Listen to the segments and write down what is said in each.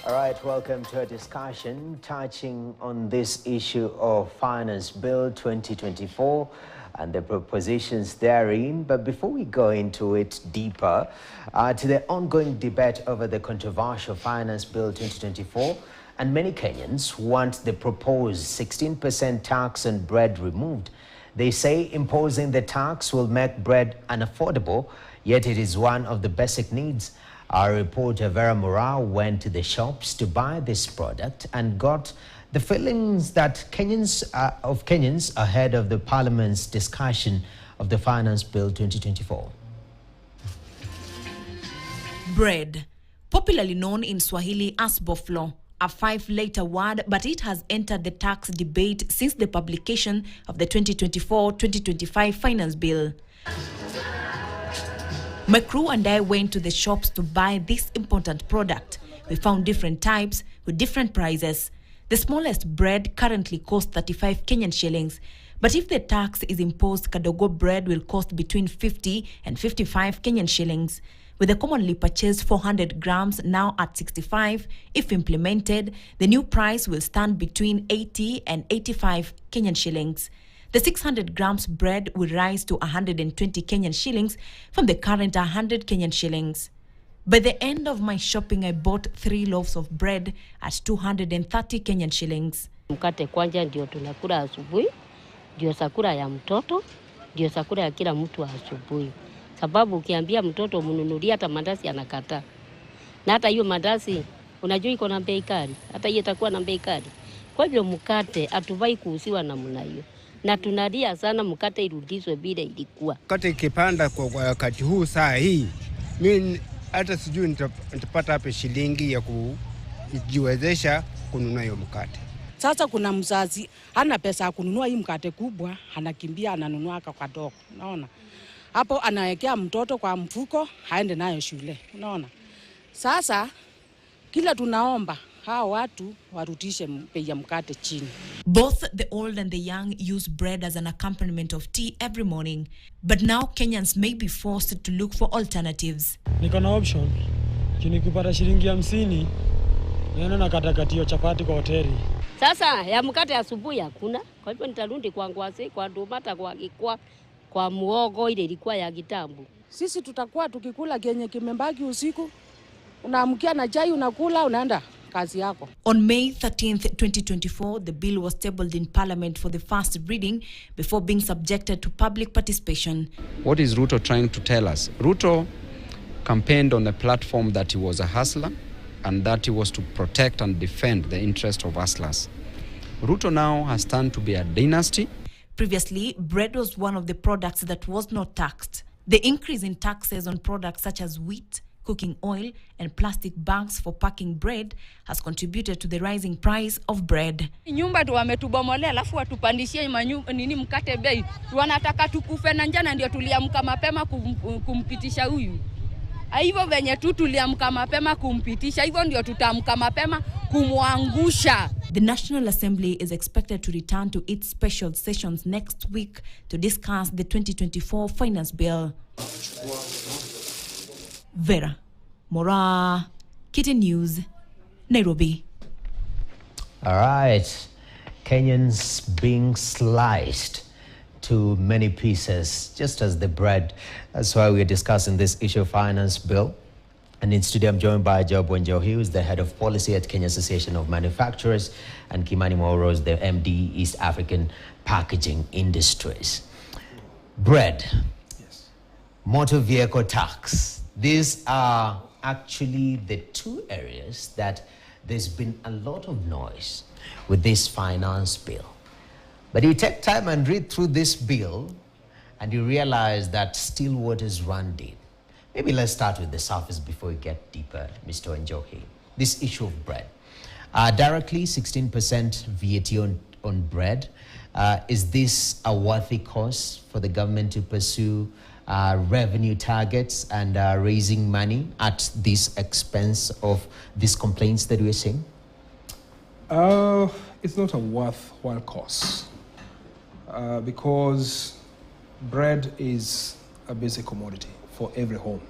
All right, welcome to a discussion touching on this issue of Finance Bill 2024 and the propositions therein. But before we go into it deeper, to the ongoing debate over the controversial Finance Bill 2024, and many Kenyans want the proposed 16% tax on bread removed. They say imposing the tax will make bread unaffordable, yet it is one of the basic needs. Our reporter Vera Mora went to the shops to buy this product and got the feelings that Kenyans ahead of the Parliament's discussion of the Finance Bill 2024. Bread, popularly known in Swahili as boflo, a 5-letter word, but it has entered the tax debate since the publication of the 2024-2025 Finance Bill. My crew and I went to the shops to buy this important product. We found different types with different prices. The smallest bread currently costs 35 Kenyan shillings. But if the tax is imposed, Kadogo bread will cost between 50 and 55 Kenyan shillings. With the commonly purchased 400 grams now at 65, if implemented, the new price will stand between 80 and 85 Kenyan shillings. The 600 grams bread will rise to 120 Kenyan shillings from the current 100 Kenyan shillings. By the end of my shopping, I bought 3 loaves of bread at 230 Kenyan shillings. Mkate kwanja ndio tunakula asubuhi, ndio chakula ya mtoto, ndio chakula ya kila mtu asubuhi. Sababu ukiambia mtoto mnunulie hata mandazi anakataa. Na hata hiyo mandazi unajua iko na bei kali, hata hiyo itakuwa na bei kali. Kwa hivyo mkate hatuvai kuuziwa namna hiyo. Na tunalia sana mkate irudishwe bila ilikuwa. Mkate ikipanda kwa wakati huu saa hii, mimi hata sijui nitapata hapa shilingi ya kujiwezesha kununua hiyo mkate. Sasa kuna mzazi hana pesa ya kununua hii mkate kubwa, anakimbia ananunua kadogo. Unaona? Hapo anawekea mtoto kwa mfuko, haende nayo shule. Unaona? Sasa kila tunaomba hao watu warudishe bei ya mkate chini. Both the old and the young use bread as an accompaniment of tea every morning. But now Kenyans may be forced to look for alternatives. Niko na option. Nikipata shilingi 50, naenda nakata hiyo chapati kwa hoteli. Sasa ya mkate asubuhi hakuna. Kwa hivyo nitarudi kwa ngwase, kwa domata, kwa muogo ile ilikuwa ya kitambo. Sisi tutakuwa tukikula kenye kimebaki usiku. Unaamkia na chai unakula unaenda kazi yako. On May 13th, 2024, the bill was tabled in Parliament for the first reading before being subjected to public participation. What is Ruto trying to tell us? Ruto campaigned on a platform that he was a hustler and that he was to protect and defend the interest of hustlers. Ruto now has turned to be a dynasty. Previously, bread was one of the products that was not taxed. The increase in taxes on products such as wheat, cooking oil, and plastic bags for packing bread has contributed to the rising price of bread. Nyumba tu wametubomolea alafu watupandishie nini mkate bei. Wanataka tukufe na njaa ndio tuliamka mapema kumpitisha huyu. Hivyo venye tu tuliamka mapema kumpitisha, hivyo ndio tutaamka mapema kumwangusha. The National Assembly is expected to return to its special sessions next week to discuss the 2024 Finance Bill. Vera Mora, Kitten News, Nairobi. All right, Kenyans being sliced to many pieces, just as the bread. That's why we're discussing this issue of Finance Bill. And in studio, I'm joined by Job Wenjohi, who is the head of policy at Kenya Association of Manufacturers, and Kimani Mouros, the MD, East African Packaging Industries. Bread, yes. Motor vehicle tax. These are actually the 2 areas that there's been a lot of noise with this finance bill. But you take time and read through this bill and you realize that still waters run deep. Maybe let's start with the surface before we get deeper, Mr. Njohi. This issue of bread. Directly 16% VAT on bread. Is this a worthy cause for the government to pursue revenue targets and raising money at this expense of these complaints that we're seeing? It's not a worthwhile cause because bread is a basic commodity for every home.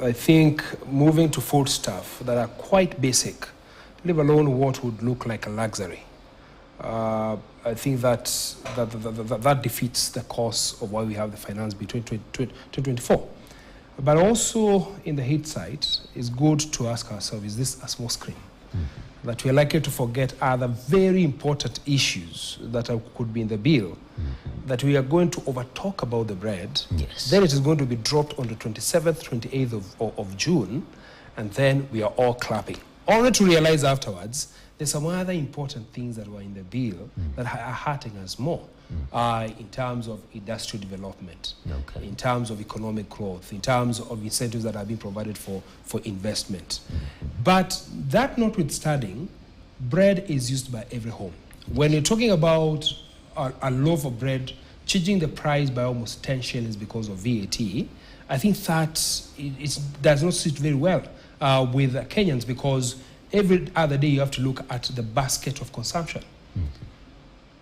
I think moving to foodstuff that are quite basic, leave alone what would look like a luxury, I think that defeats the cause of why we have the finance bill 2024. But also in the hit side, it's good to ask ourselves, is this a small screen? That we are likely to forget other very important issues that could be in the bill, that we are going to overtalk about the bread. Yes. Then it is going to be dropped on the 27th, 28th of June, and then we are all clapping. Only to realize afterwards, there's some other important things that were in the bill that are hurting us more in terms of industrial development, in terms of economic growth, in terms of incentives that are being provided for investment. But that notwithstanding, bread is used by every home. When you're talking about a loaf of bread changing the price by almost 10 shillings because of VAT, I think that it does not sit very well with Kenyans, because every other day you have to look at the basket of consumption.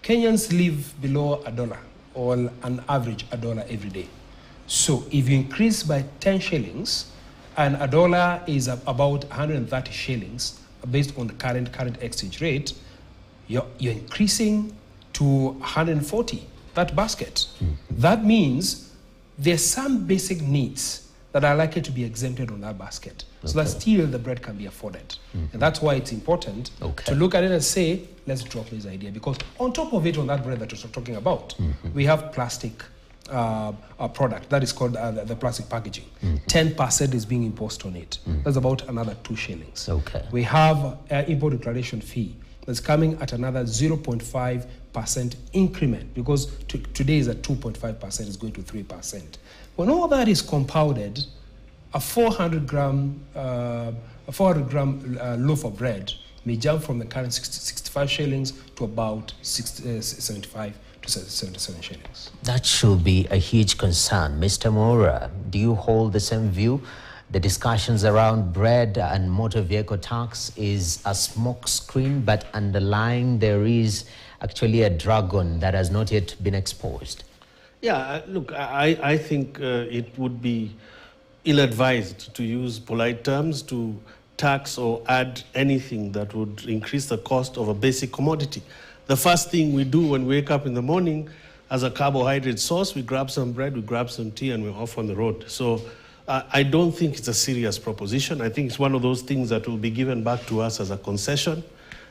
Kenyans live below $1 or an average $1 every day. So if you increase by 10 shillings and $1 is about 130 shillings based on the current exchange rate, you're increasing to 140, that basket. That means there's some basic needs that are likely to be exempted on that basket, so that still the bread can be afforded. And that's why it's important to look at it and say, let's drop this idea, because on top of it, on that bread that we're talking about, we have plastic product that is called the plastic packaging. 10% is being imposed on it. That's about another 2 shillings. We have import declaration fee that's coming at another 0.5% increment, because today is at 2.5%, is going to 3%. When all that is compounded, a 400 gram loaf of bread may jump from the current 65 shillings to about 75 to 77 shillings. That should be a huge concern. Mr. Mora, do you hold the same view? The discussions around bread and motor vehicle tax is a smoke screen, but underlying there is actually a dragon that has not yet been exposed. Yeah, look, I think it would be ill-advised to use polite terms to tax or add anything that would increase the cost of a basic commodity. The first thing we do when we wake up in the morning as a carbohydrate source, we grab some bread, we grab some tea, and we're off on the road. So I don't think it's a serious proposition. I think it's one of those things that will be given back to us as a concession,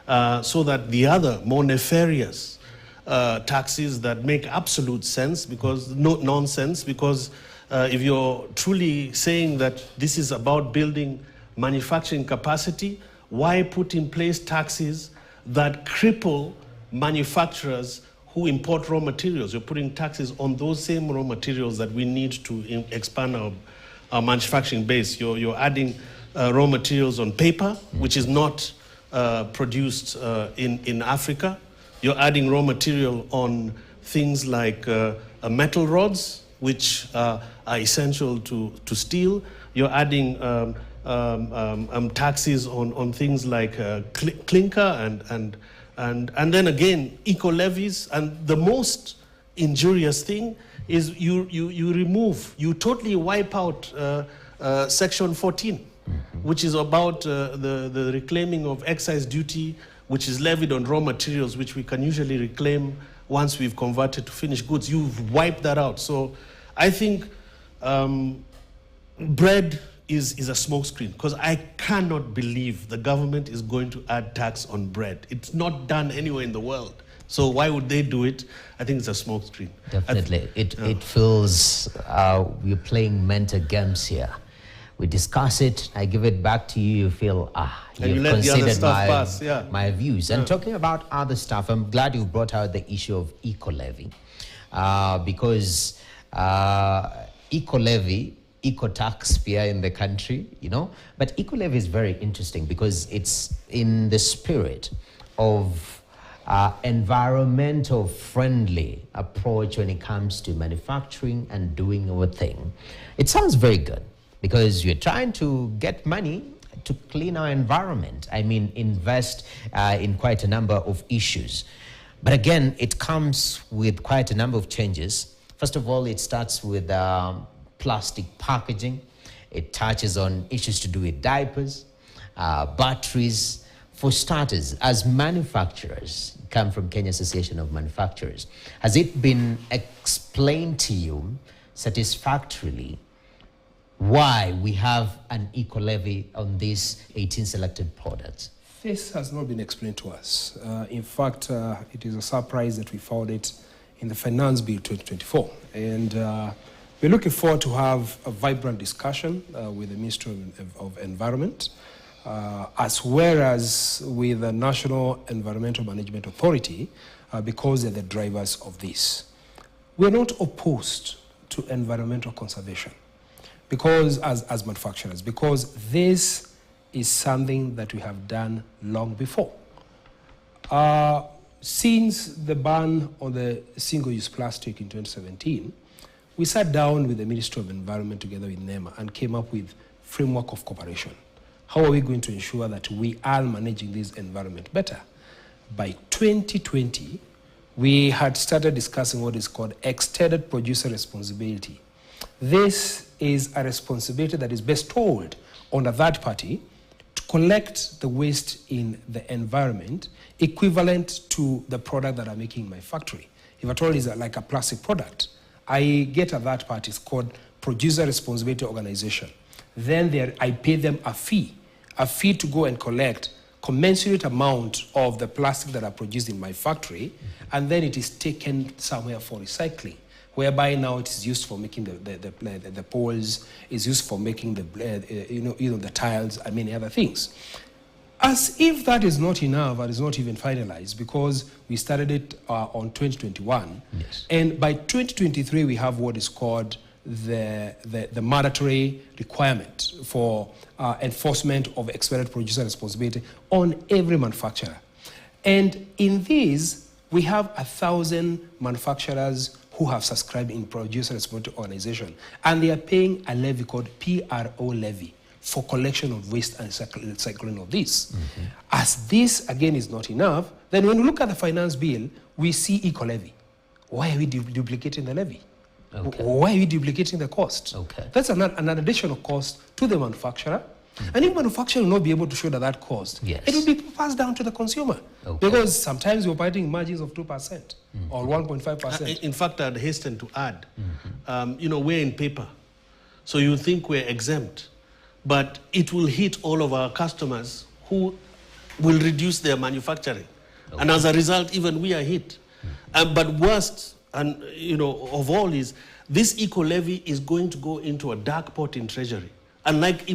so that the other more nefarious taxes that make absolute sense, because nonsense, because if you're truly saying that this is about building manufacturing capacity, why put in place taxes that cripple manufacturers who import raw materials? You're putting taxes on those same raw materials that we need to expand our manufacturing base. You're adding raw materials on paper, which is not produced in Africa. You're adding raw material on things like metal rods, which are essential to steel. You're adding taxes on things like clinker and then again eco levies. And the most injurious thing is you totally wipe out Section 14, which is about the reclaiming of excise duty, which is levied on raw materials, which we can usually reclaim once we've converted to finished goods. You've wiped that out. So I think bread is a smokescreen, because I cannot believe the government is going to add tax on bread. It's not done anywhere in the world. So why would they do it? I think it's a smokescreen. Definitely. It feels we're playing mental games here. We discuss it, I give it back to you, you feel, you've considered my views. And talking about other stuff, I'm glad you brought out the issue of eco-levy, because eco-levy, eco-tax here in the country, but eco-levy is very interesting because it's in the spirit of environmental friendly approach when it comes to manufacturing and doing our thing. It sounds very good, because you're trying to get money to clean our environment. I mean, invest in quite a number of issues. But again, it comes with quite a number of changes. First of all, it starts with plastic packaging. It touches on issues to do with diapers, batteries. For starters, as manufacturers, come from Kenya Association of Manufacturers, has it been explained to you satisfactorily why we have an eco-levy on these 18 selected products? This has not been explained to us. In fact, it is a surprise that we found it in the Finance Bill 2024. And we're looking forward to have a vibrant discussion with the Ministry of Environment, as well as with the National Environmental Management Authority, because they're the drivers of this. We're not opposed to environmental conservation because as manufacturers, because this is something that we have done long before. Since the ban on the single-use plastic in 2017, we sat down with the Ministry of Environment together with NEMA and came up with framework of cooperation. How are we going to ensure that we are managing this environment better? By 2020, we had started discussing what is called extended producer responsibility. This is a responsibility that is bestowed on a third party to collect the waste in the environment equivalent to the product that I'm making in my factory. If at all is like a plastic product, I get a third party, it's called Producer Responsibility Organization. Then I pay them a fee to go and collect commensurate amount of the plastic that are produced in my factory, and then it is taken somewhere for recycling, whereby now it is used for making the poles, is used for making the tiles and many other things. As if that is not enough, and is not even finalized, because we started it on 2021, yes. And by 2023 we have what is called the mandatory requirement for enforcement of expanded producer responsibility on every manufacturer. And in these, we have 1,000 manufacturers who have subscribed in Producer Responsibility Organization, and they are paying a levy called PRO levy for collection of waste and recycling of this. Mm-hmm. As this, again, is not enough, then when we look at the finance bill, we see eco-levy. Why are we duplicating the levy? Okay. Why are we duplicating the cost? Okay. That's an additional cost to the manufacturer. Mm-hmm. And if manufacturer will not be able to show that cost, yes, it will be passed down to the consumer. Okay. Because sometimes you're operating margins of 2%, mm-hmm, or 1.5%. In fact, I'd hasten to add, mm-hmm, we're in paper, so you think we're exempt, but it will hit all of our customers who will reduce their manufacturing. Okay. And as a result, even we are hit. Mm-hmm. But worst, and of all, is this eco-levy is going to go into a dark pot in Treasury. Unlike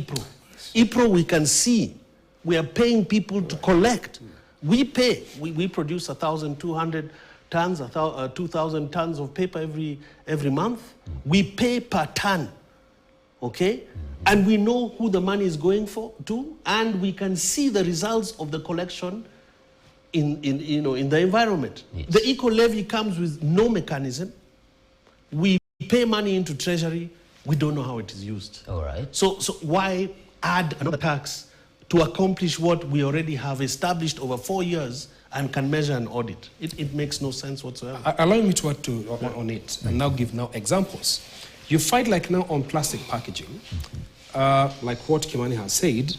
EPRO, we can see we are paying people to collect. We pay. We produce 1,200 tons, 2,000 tons of paper every month. We pay per ton, okay? And we know who the money is going to, and we can see the results of the collection in the environment. Yes. The eco-levy comes with no mechanism. We pay money into Treasury. We don't know how it is used. All right. So why add another tax to accomplish what we already have established over 4 years and can measure and audit? It makes no sense whatsoever. Allow me to add on it and now give examples. You find like now on plastic packaging, like what Kimani has said,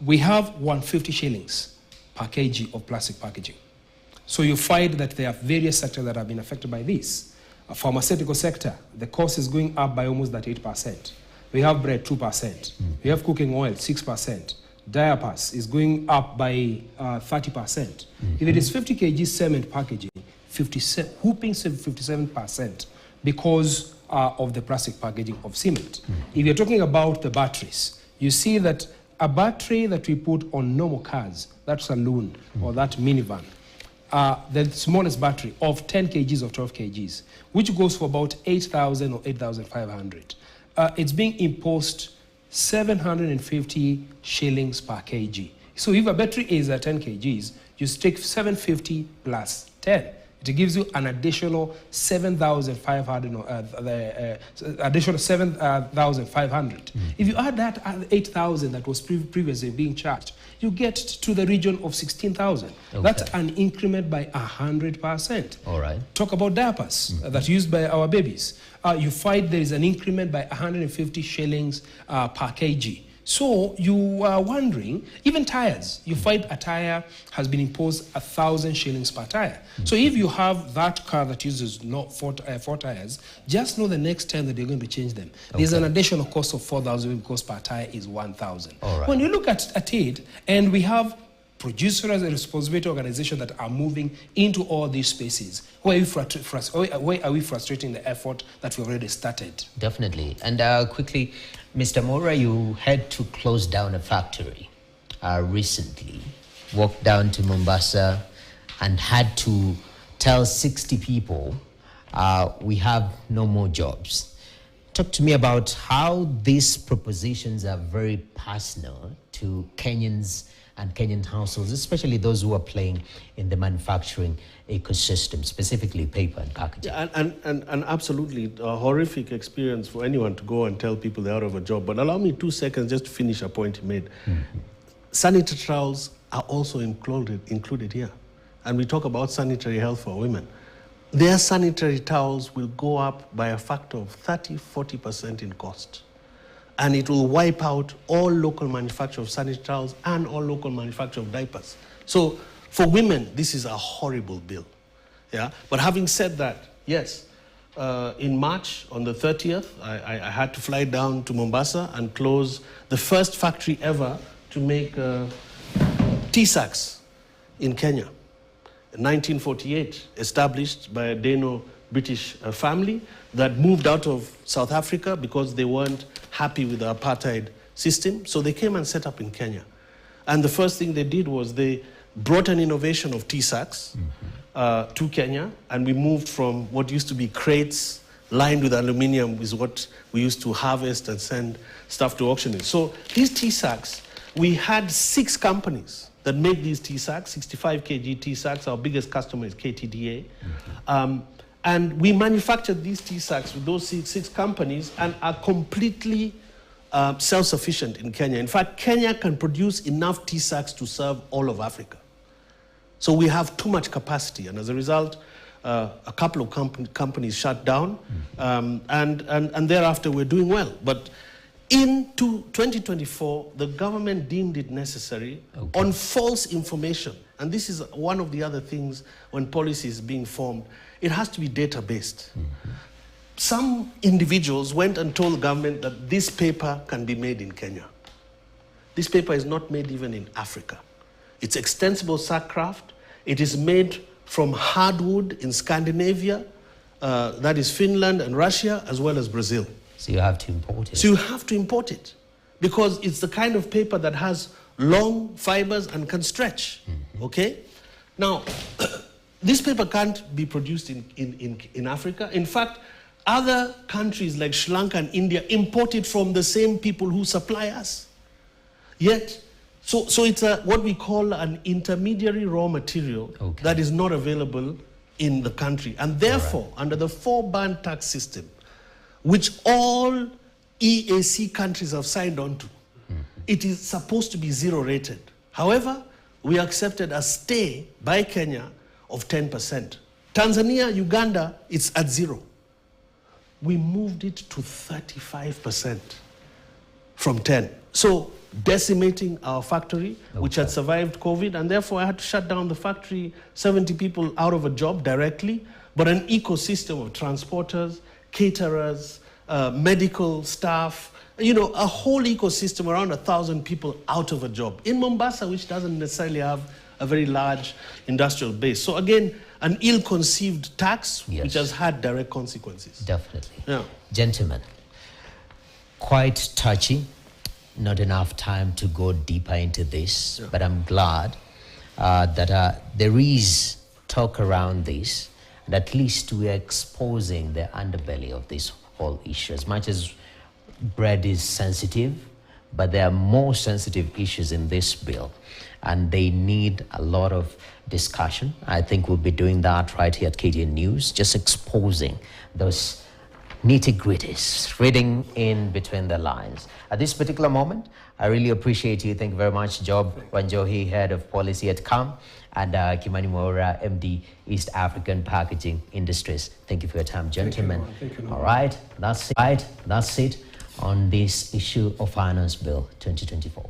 we have 150 shillings per kg of plastic packaging. So you find that there are various sectors that have been affected by this. A pharmaceutical sector, the cost is going up by almost that 8%. We have bread, 2%. We have cooking oil, 6%. Diapers is going up by 30%. If it is 50 kg cement packaging, 57% because of the plastic packaging of cement. If you're talking about the batteries, you see that a battery that we put on normal cars, that saloon or that minivan, the smallest battery of 10 kgs or 12 kgs, which goes for about 8,000 or 8,500. It's being imposed 750 shillings per kg. So if a battery is 10 kgs, you take 750 plus 10. It gives you an additional 7,500, additional 7,500. If you add that 8,000 that was previously being charged, you get to the region of 16,000. Okay. That's an increment by 100%. All right. Talk about diapers that are used by our babies. You find there is an increment by 150 shillings per kg. So you are wondering, even tires, you find a tire has been imposed 1,000 shillings per tire. So if you have that car that uses not four tires, just know the next time that you're going to change them. There's an additional cost of 4,000 because per tire is 1,000. Right. When you look at it, and we have producers as a responsibility organization that are moving into all these spaces, where are we frustrating the effort that we've already started? Definitely. And quickly, Mr. Mora, you had to close down a factory recently, walked down to Mombasa and had to tell 60 people, we have no more jobs. Talk to me about how these propositions are very personal to Kenyans and Kenyan households, especially those who are playing in the manufacturing ecosystem, specifically paper and packaging. Yeah, and absolutely a horrific experience for anyone to go and tell people they're out of a job. But allow me 2 seconds just to finish a point he made. Sanitary towels are also included here. And we talk about sanitary health for women. Their sanitary towels will go up by a factor of 30-40% in cost. And it will wipe out all local manufacture of sanitary towels and all local manufacture of diapers. So for women, this is a horrible bill. Yeah? But having said that, yes, in March, on the 30th, I had to fly down to Mombasa and close the first factory ever to make tea sacks in Kenya. In 1948, established by a Dano-British family that moved out of South Africa because they weren't happy with the apartheid system. So they came and set up in Kenya. And the first thing they did was they brought an innovation of tea sacks to Kenya, and we moved from what used to be crates lined with aluminium, is what we used to harvest and send stuff to auction in. So these tea sacks, we had 6 companies that make these tea sacks, 65 kg tea sacks. Our biggest customer is KTDA. And we manufactured these tea sacks with those 6 companies and are completely self-sufficient in Kenya. In fact, Kenya can produce enough tea sacks to serve all of Africa. So we have too much capacity, and as a result, a couple of companies shut down, and thereafter we're doing well. But into 2024, the government deemed it necessary on false information, and this is one of the other things when policy is being formed. It has to be data-based. Some individuals went and told the government that this paper can be made in Kenya. This paper is not made even in Africa. It's extensible sack craft. It is made from hardwood in Scandinavia, that is Finland and Russia, as well as Brazil. So you have to import it. So you have to import it because it's the kind of paper that has long fibers and can stretch, okay? Now, this paper can't be produced in Africa. In fact, other countries like Sri Lanka and India import it from the same people who supply us. Yet, so it's what we call an intermediary raw material that is not available in the country. And therefore, under the 4-band tax system, which all EAC countries have signed on to, it is supposed to be 0 rated. However, we accepted a stay by Kenya of 10%. Tanzania, Uganda, it's at 0. We moved it to 35% from 10. So decimating our factory, which had survived COVID, and therefore I had to shut down the factory, 70 people out of a job directly, but an ecosystem of transporters, caterers, medical staff, you know, a whole ecosystem, around 1,000 people out of a job in Mombasa, which doesn't necessarily have a very large industrial base. So again, an ill-conceived tax, which has had direct consequences. Definitely. Yeah. Gentlemen, quite touchy. Not enough time to go deeper into this, but I'm glad that there is talk around this, and at least we are exposing the underbelly of this whole issue. As much as bread is sensitive, but there are more sensitive issues in this bill, and they need a lot of discussion. I think we'll be doing that right here at KTN News, just exposing those nitty-gritties, reading in between the lines. At this particular moment, I really appreciate you. Thank you very much, Job Wanjohi, Head of Policy at CAM, and Kimani Mwaura, MD, East African Packaging Industries. Thank you for your time, gentlemen. Thank you. All right, that's it on this issue of Finance Bill 2024.